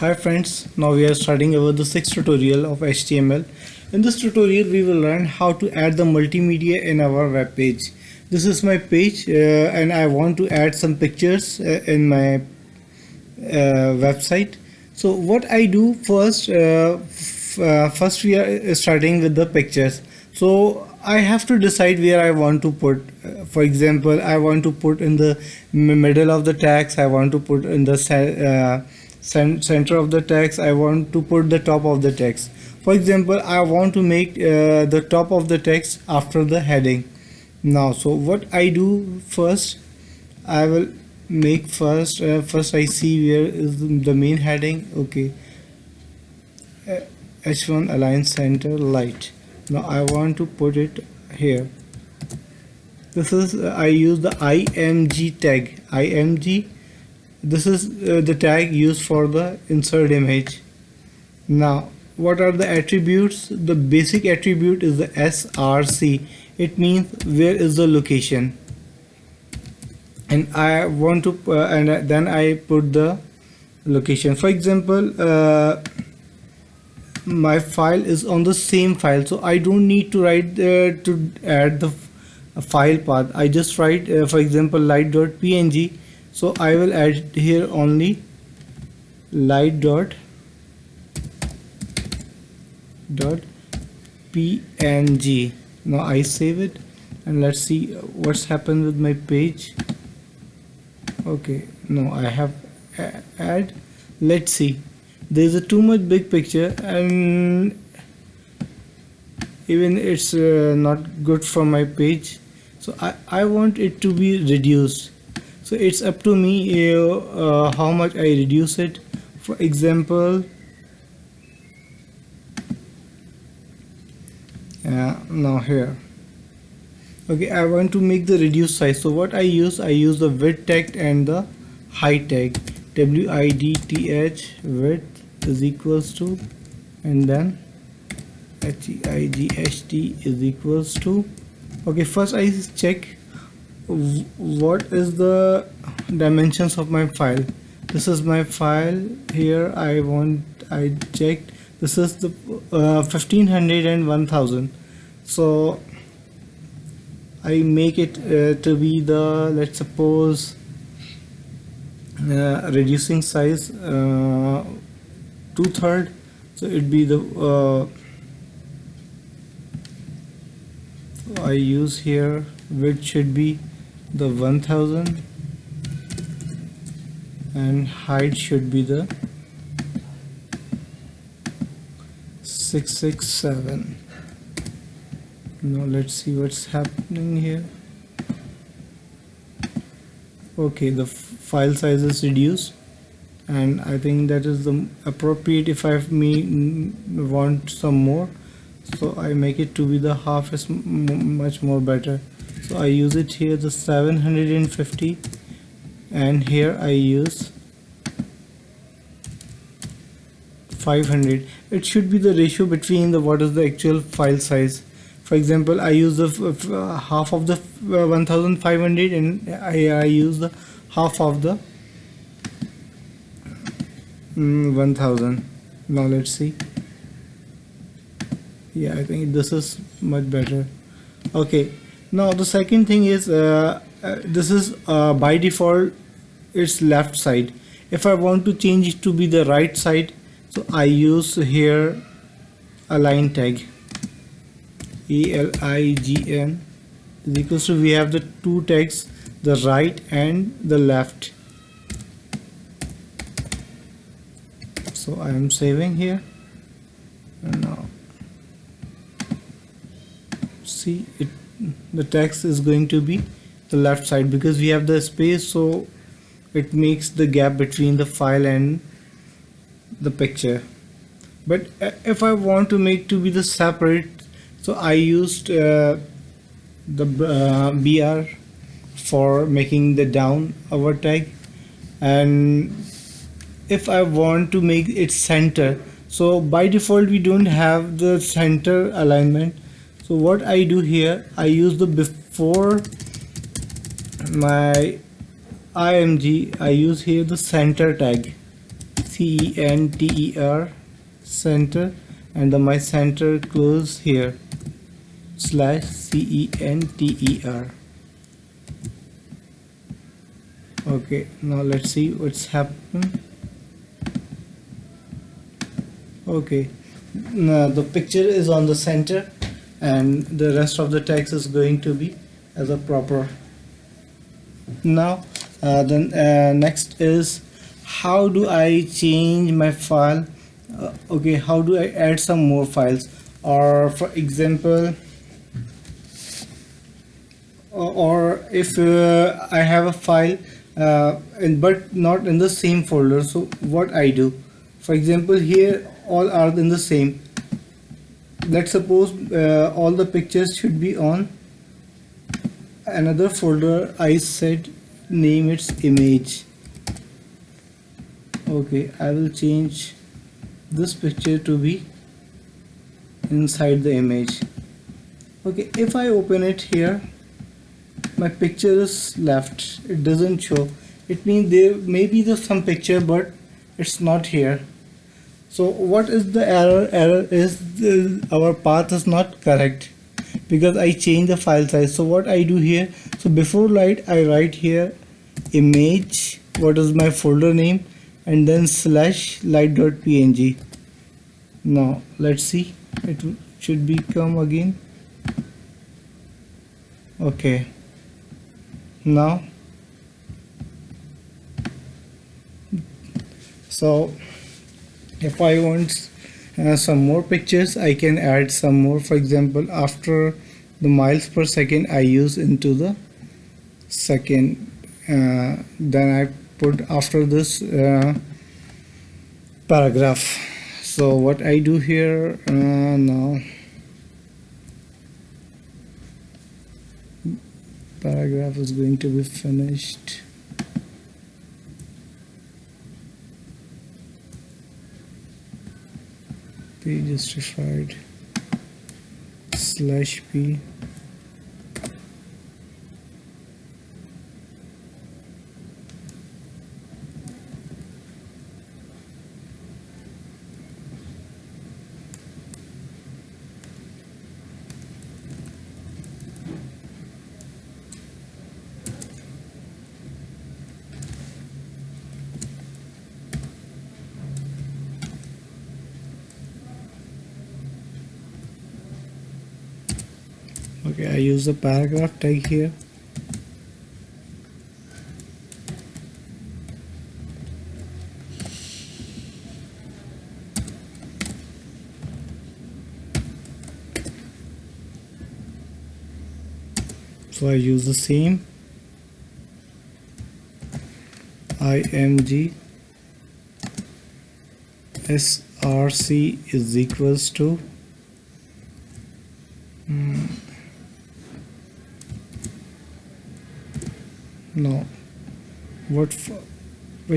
Hi friends, now we are starting our the sixth tutorial of HTML. In this tutorial we will learn how to add the multimedia in our web page. This is my page and I want to add some pictures in my website. So what I do first, first we are starting with the pictures. So I have to decide where I want to put. For example, I want to put in the middle of the text. I want to put in the center of the text. I want to put the top of the text. For example, I want to make the top of the text after the heading. Now, so what I do first, I will make first I see where is the main heading. Okay, h1 align center light. Now I want to put it here. This is I use the img tag. Img, this is the tag used for the insert image. Now what are the attributes? The basic attribute is the src. It means where is the location, and I want to and then I put the location. For example, my file is on the same file, so I don't need to write to add the file path. I just write for example light.png. So I will add here only light.png. Now I save it and let's see what's happened with my page. Okay, no, I have add. Let's see, there's a too much big picture and even it's not good for my page. So I want it to be reduced. So it's up to me how much I reduce it. For example, now here, okay, I want to make the reduce size. So what I use the width tag and the height tag. width width is equals to, and then height is equals to. Okay, first I check what is the dimensions of my file. This is my file here. I checked this is the 1500 and 1000. So I make it to be the, let's suppose, reducing size 2/3. So it'd be the I use here width should be the 1000 and height should be the 667. Now let's see what's happening here. Okay, the file size is reduced, and I think that is the appropriate. If I want some more, so I make it to be the half is much more better. So I use it here the 750, and here I use 500. It should be the ratio between the what is the actual file size. For example, I use the half of the 1500 and I use the half of the 1000. Now let's see. Yeah, I think this is much better. Okay, now the second thing is this is by default it's left side. If I want to change it to be the right side, so I use here align tag. align is equals to, we have the two tags, the right and the left. So I am saving here, and now see it, the text is going to be the left side because we have the space, so it makes the gap between the file and the picture. But if I want to make to be the separate, so I used the br for making the down over tag. And if I want to make it center, so by default we don't have the center alignment. So what I do here, I use the before my img, I use here the center tag. center center, and the my center close here slash center. Okay, now let's see what's happened. Okay, now the picture is on the center and the rest of the text is going to be as a proper. Now then next is how do I change my file. Okay, how do I add some more files, or for example, or if I have a file but not in the same folder, so what I do, for example here all are in the same. Let's suppose all the pictures should be on another folder. I said name its image. Okay, I will change this picture to be inside the image. Okay, if I open it here, my picture is left, it doesn't show. It means there may be some picture but it's not here. So what is the error? Error is our path is not correct because I changed the file size. So what I do here, so before light I write here image, what is my folder name, and then slash light.png. Now let's see, it should become again. Okay, now so if I want some more pictures, I can add some more. For example, after the miles per second I use into the second, then I put after this paragraph. So what I do here now, paragraph is going to be finished. P justified slash P. Okay, I use the paragraph tag here. So I use the same img src is equals to now which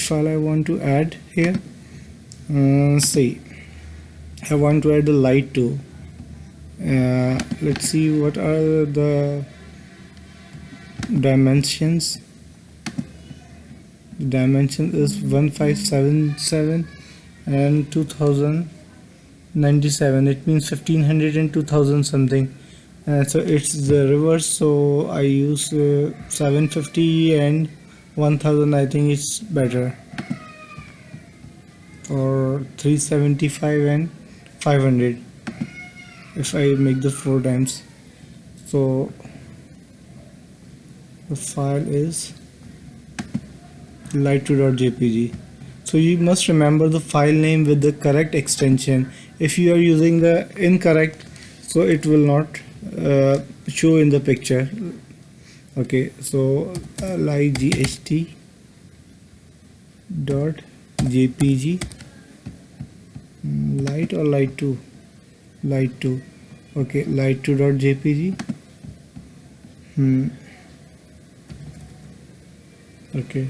file I want to add here. See, I want to add the light too. Let's see what are the dimensions. The dimension is 1577 and 2097. It means 1500 and 2000 something. So it's the reverse, so I use 750 and 1000. I think it's better, or 375 and 500 if I make the 4 times. So the file is light2.jpg. So you must remember the file name with the correct extension. If you are using the incorrect, so it will not show in the picture. Okay, so light.jpg, light or light2, light2. Okay, light2.jpg. Okay,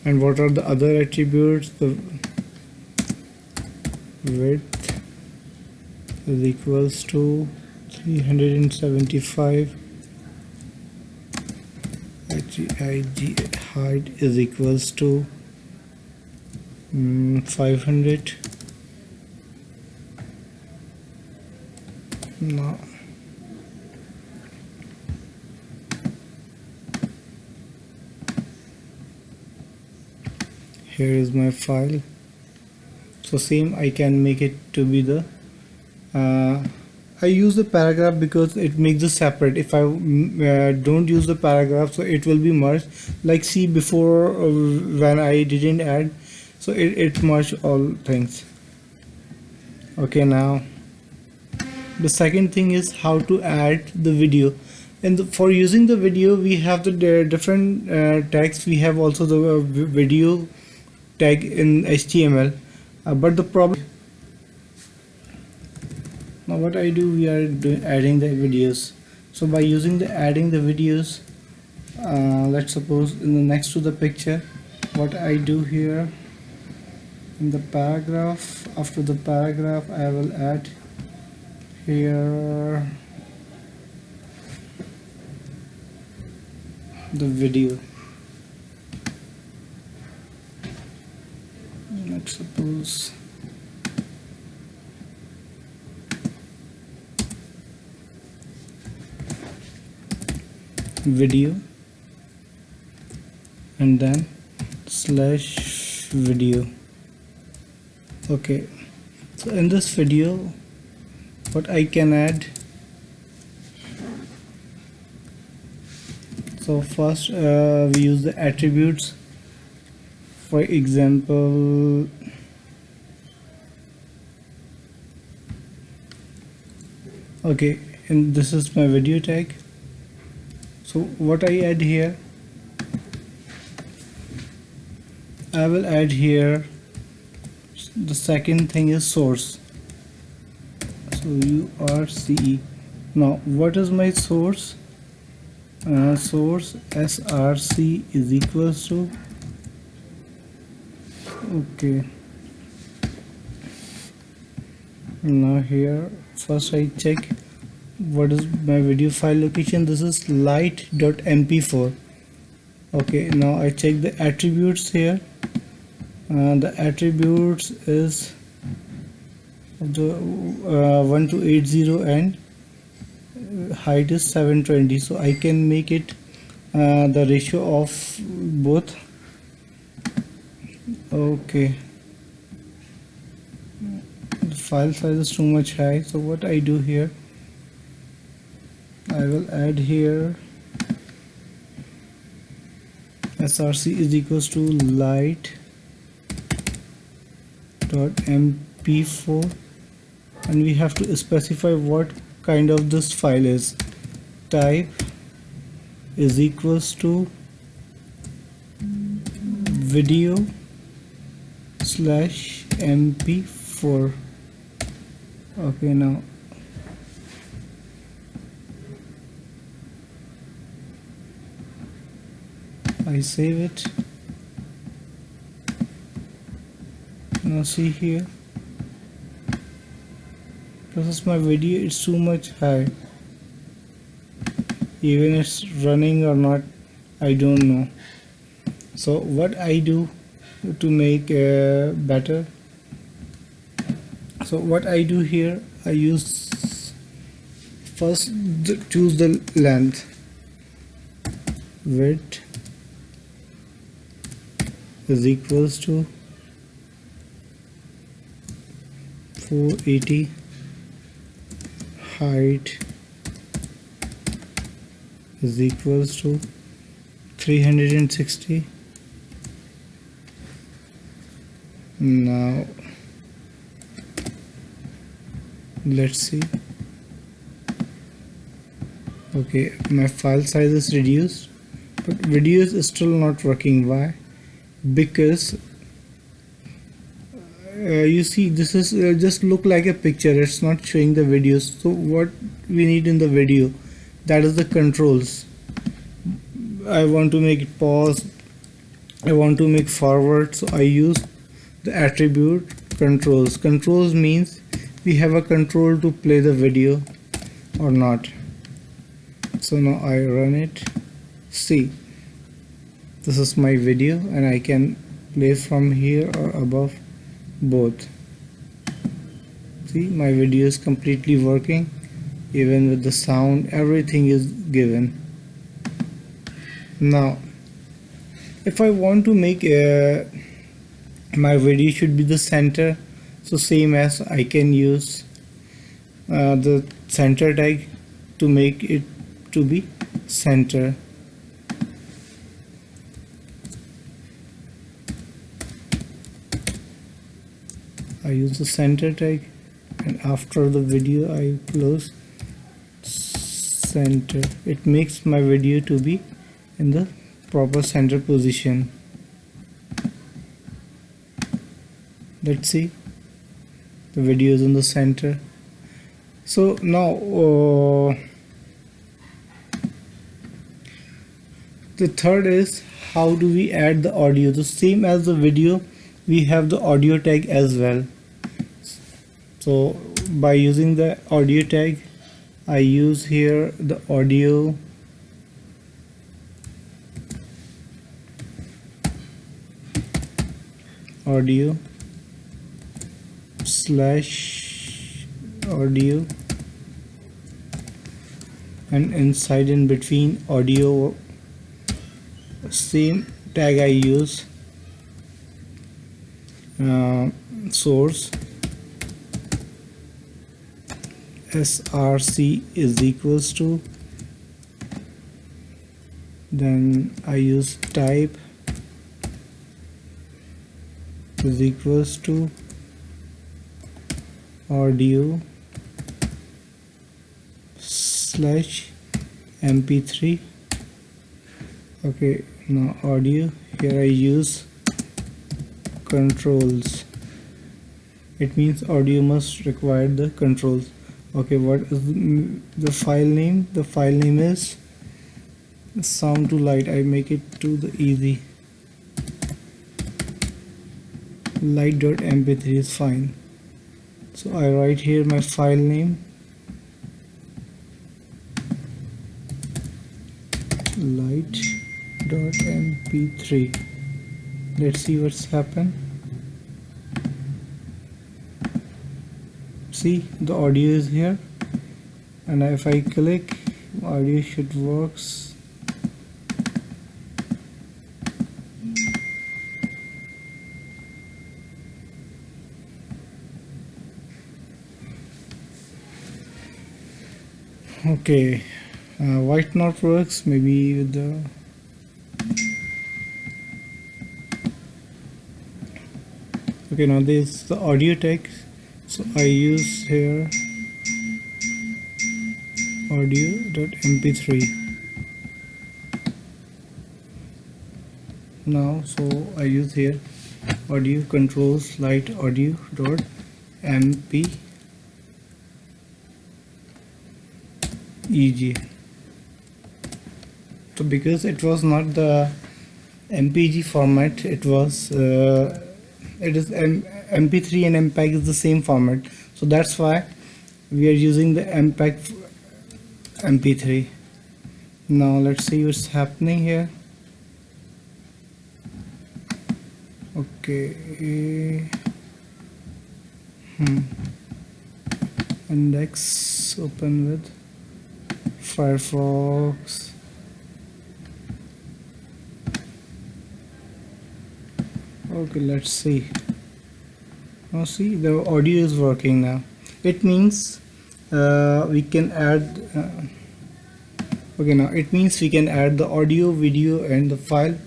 and what are the other attributes? The width is equals to 375, HIG height is equals to 500. No. Here is my file. So same, I can make it to be the I use the paragraph because it makes it separate. If I don't use the paragraph, so it will be merged. Like see before when I didn't add, so it merged all things. Okay, now the second thing is how to add the video. And for using the video, we have the different tags. We have also the video tag in HTML, but the problem now what I do, we are adding the videos. So by using the adding the videos, let's suppose in the next to the picture, what I do here in the paragraph, after the paragraph I will add here the video. Let's suppose video and then slash video. Okay, so in this video what I can add, so first we use the attributes. For example, okay, and this is my video tag. So what I add here, I will add here the second thing is source. So URCE. Now what is my source? Source src is equals to, okay, now here first I check what is my video file location. This is light.mp4. okay, now I check the attributes here. The attributes is the 1280 and height is 720, so I can make it the ratio of both. Okay, the file size is too much high, so what I do here, I will add here src is equals to light.mp4, and we have to specify what kind of this file is. Type is equals to video slash mp4. okay, now I save it. Now see here, this is my video. It's too much high, even it's running or not, I don't know. So what I do to make better, so what I do here, I use first choose the length. Width is equals to 480. Height is equals to 360. Now let's see. Okay, my file size is reduced, but video is still not working. Why? Because you see, this is just look like a picture, it's not showing the videos. So what we need in the video, that is the controls. I want to make it pause, I want to make forward, so I use the attribute controls. Controls means we have a control to play the video or not. So now I run it. See, this is my video and I can place from here or above, both. See, my video is completely working, even with the sound, everything is given. Now if I want to make my video should be the center, so same as I can use the center tag to make it to be center. I use the center tag, and after the video I close center. It makes my video to be in the proper center position. Let's see, the video is in the center. So now the third is, how do we add the audio? The same as the video, we have the audio tag as well. So by using the audio tag, I use here the audio slash audio, and inside in between audio, same tag I use source src is equals to, then I use type is equals to audio slash mp3. Okay, now audio, here I use controls. It means audio must require the controls. Okay, what is the file name? The file name is sound to light. I make it to the easy. Light.mp3 is fine. So I write here my file name, light.mp3. Let's see what's happened. See, the audio is here, and if I click, audio should works. Okay, why it not works? Maybe with the okay, now this is the audio tag, so I use here audio.mp3. now so I use here audio controls light audio.mp eg. So because it was not the mpeg format, it was it is mp3 and mpeg is the same format, so that's why we are using the mpeg mp3. now let's see what's happening here. Okay, index open with Firefox. Okay, let's see. Now see, the audio is working now. It means we can add okay, now it means we can add the audio, video and the file.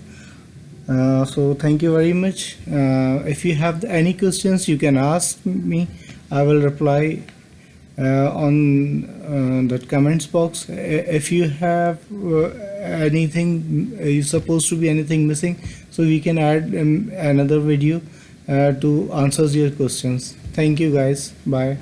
So thank you very much. If you have any questions, you can ask me. I will reply on the comments box. If you have anything, you supposed to be anything missing, so we can add another video to answer your questions. Thank you guys. Bye.